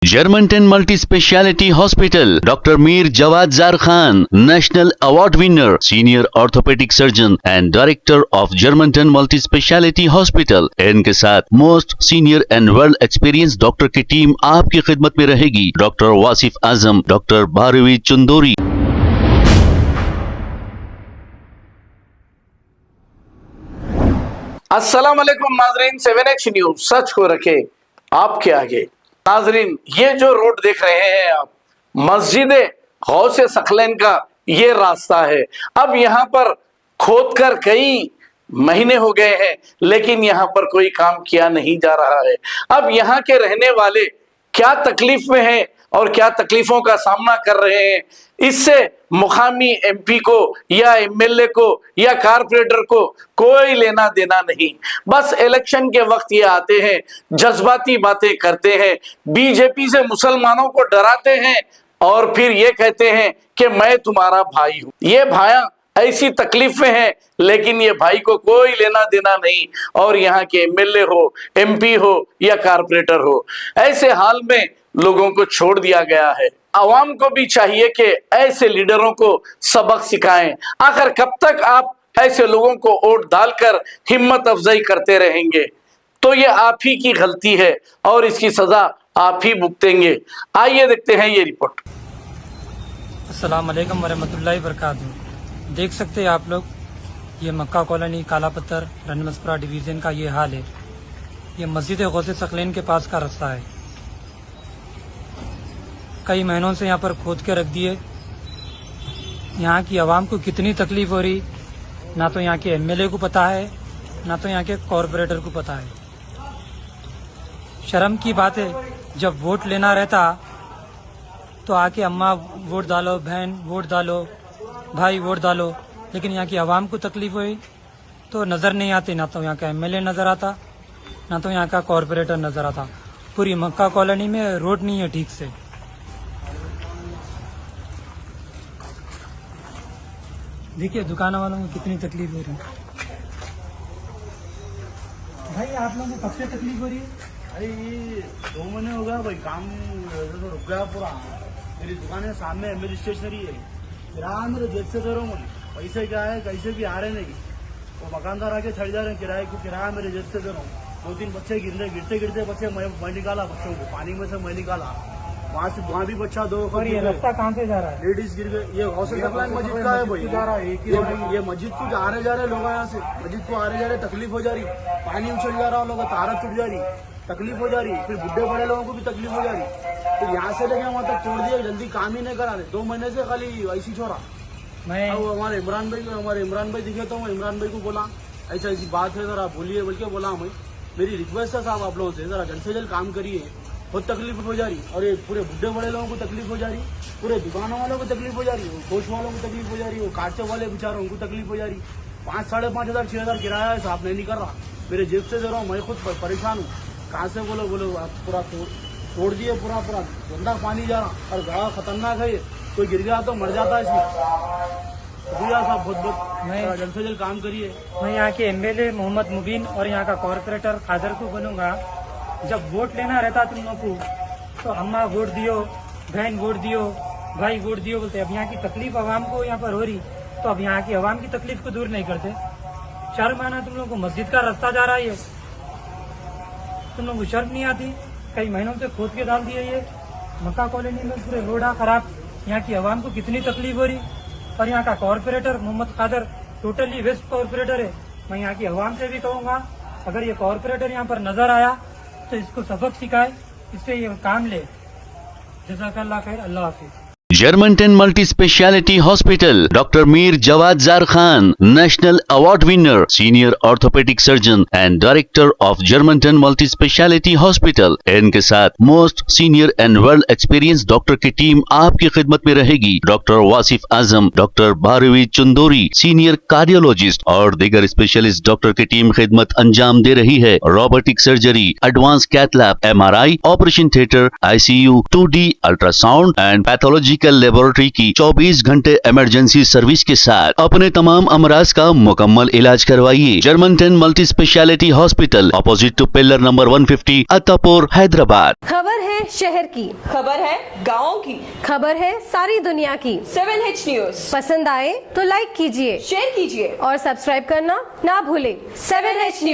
Germantown Multi-Speciality Hospital, Dr. Mir Jawad Zar Khan, National Award winner, Senior Orthopedic Surgeon and Director of Germantown Multi-Speciality Hospital। इनके साथ most senior and world experience doctor की team आपकी खिदमत में रहेगी। Doctor Wasif Azam, doctor Bharvi Chandori. अस्सलाम वालेकुम नाजरीन, 7H न्यूज सच को रखे आपके आगे। नाजरीन, ये जो रोड देख रहे हैं आप, मस्जिद गौसे सखलैन का ये रास्ता है। अब यहाँ पर खोदकर कई महीने हो गए हैं, लेकिन यहाँ पर कोई काम किया नहीं जा रहा है। अब यहाँ के रहने वाले क्या तकलीफ में हैं और क्या तकलीफों का सामना कर रहे हैं, इससे मुकामी एमपी को या एमएलए को या कारपोरेटर को कोई लेना देना नहीं। बस इलेक्शन के वक्त ये आते हैं, जज्बाती बातें करते हैं, बीजेपी से मुसलमानों को डराते हैं और फिर ये कहते हैं कि मैं तुम्हारा भाई हूं। ये भाया ऐसी तकलीफ में है, लेकिन ये भाई को कोई लेना देना नहीं। और यहाँ के एमएलए हो, एमपी हो या कारपोरेटर हो, ऐसे हाल में लोगों को छोड़ दिया गया है। आवाम को भी चाहिए कि ऐसे लीडरों को सबक सिखाएं। आखिर कब तक आप ऐसे लोगों को वोट डालकर हिम्मत अफजाई करते रहेंगे? तो ये आप ही की गलती है और इसकी सजा आप ही भुगतेंगे। आइए देखते हैं ये रिपोर्ट। अस्सलाम वालेकुम वरहमतुल्लाहि वबरकातुहू। देख सकते हैं आप लोग, ये मक्का कॉलोनी काला पत्थर रनमसपुरा डिवीज़न का ये हाल है। ये मस्जिद गौसे सखलैन के पास का रास्ता है। कई महीनों से यहाँ पर खोद के रख दिए। यहाँ की आवाम को कितनी तकलीफ हो रही, ना तो यहाँ के एमएलए को पता है, ना तो यहाँ के कॉरपोरेटर को पता है। शर्म की बात है, जब वोट लेना रहता तो आके अम्मा वोट डालो, बहन वोट डालो, भाई वोट डालो, लेकिन यहाँ की आवाम को तकलीफ हुई तो नज़र नहीं आती। ना तो यहाँ का एमएलए नज़र आता, ना तो यहाँ का कॉरपोरेटर नज़र आता। पूरी मक्का कॉलोनी में रोड नहीं है ठीक से। देखिए दुकान वालों को कितनी तकलीफ हो रही है। भाई आप लोगों को कब से तकलीफ हो रही है? अरे ये 2 महीने हो गया भाई, काम तो रुक गया पूरा। मेरी दुकान है सामने, मेरी स्टेशनरी है। किराया मेरे जेब से दे रहा हूँ, पैसे क्या है कैसे भी आ रहे नहीं। वो मकानदार आके छड़ जा रहे हैं किराए को, किराया मेरे जेब से दे रहा हूँ। 2-3 बच्चे गिरते गिरते बच्चे मैं निकाला, बच्चों को पानी में से मैं निकाला। वहाँ भी बच्चा 2 और ये रास्ता कहाँ से जा रहा है? लेडीज गिर गए। ये गौसे सखलैन मस्जिद का है भाई। ये मस्जिद को आ रहे जा रहे लोग, यहाँ से मस्जिद को आ रहे जा रहे, तकलीफ हो जा रही, पानी उछल जा रहा, लोगों तारा टूट जा रही, तकलीफ हो जा रही। फिर बुढ़े बड़े लोगों को भी तकलीफ हो जा रही। फिर यहाँ से लेके वहाँ तक तोड़ दिया, जल्दी काम ही नहीं करा रहे। 2 महीने से खाली ऐसी छोड़ा। मैं हमारे इमरान भाई दिखे तो मैं इमरान भाई को बोला ऐसी बात है, जरा बोलिए बोल के बोला। मैं मेरी रिक्वेस्ट है साहब आप लोगों से, जरा जल्द से जल्द काम करिए। बहुत तकलीफ हो जा रही और ये पूरे बुढ़े बड़े लोगों को तकलीफ हो जा रही, पूरे दुकानों वालों को तकलीफ हो जा रही, कोच वालों को तकलीफ हो जा रही, वो कांचे वाले बेचारों उनको तकलीफ हो जा रही। 5-5.5 हज़ार 6 हज़ार किराया है साहब, नहीं कर रहा, मेरे जेब से दे रहा हूँ। मैं खुद परेशान हूँ। कहाँ से बोलो आप पूरा तोड़ दिए, पूरा गंदा पानी जा रहा और गाँव खतरनाक है। ये कोई गिर गया तो मर जाता है इसमें। भैया साहब बहुत मैं जल्द से जल्द काम करिए। मैं यहाँ के एमएलए मोहम्मद मुबीन और यहाँ का कॉरपोरेटर कादर को बोलूँगा, जब वोट लेना रहता तुम लोग को तो अम्मा वोट दियो, बहन वोट दियो, भाई वोट दियो बोलते। अब यहाँ की तकलीफ आवाम को यहाँ पर हो रही, तो अब यहाँ की आवाम की तकलीफ को दूर नहीं करते। शर्म आना तुम लोग को, मस्जिद का रास्ता जा रहा है, तुम लोग को शर्म नहीं आती? कई महीनों से खोद के डाल दिए ये मक्का कॉलोनी में, पूरे रोड खराब। यहाँ की आवाम को कितनी तकलीफ हो रही। और यहाँ का corporator Mohammed Qadir totally waste corporator है। मैं यहाँ की आवाम से भी कहूँगा, अगर ये कॉरपोरेटर यहाँ पर नजर आया तो इसको सबक सिखाए, इससे ये काम ले। जज़ाकल्लाह खैर, अल्लाह हाफिज। Germantown Multi-Speciality Hospital, Dr. Mir Jawad Zar Khan, National Award winner, Senior Orthopedic Surgeon and Director of Germantown Multi-Speciality Hospital। इनके साथ most senior and world experience doctor की टीम आपकी खिदमत में रहेगी। Doctor Wasif Azam, doctor Bharvi Chandori, senior cardiologist और दीगर specialist doctor की टीम खिदमत अंजाम दे रही है। Robotic surgery, advance cath lab, MRI, operation theatre, ICU, 2D ultrasound and pathology medical laboratory की 24 घंटे इमरजेंसी सर्विस के साथ अपने तमाम अमराज का मुकम्मल इलाज करवाइए। Germanten multi speciality hospital, opposite to pillar number 150, Attapur, Hyderabad. खबर है शहर की, खबर है गाँव की, खबर है सारी दुनिया की। 7H न्यूज पसंद आए तो लाइक कीजिए, शेयर कीजिए और सब्सक्राइब करना ना भूलें। 7H news.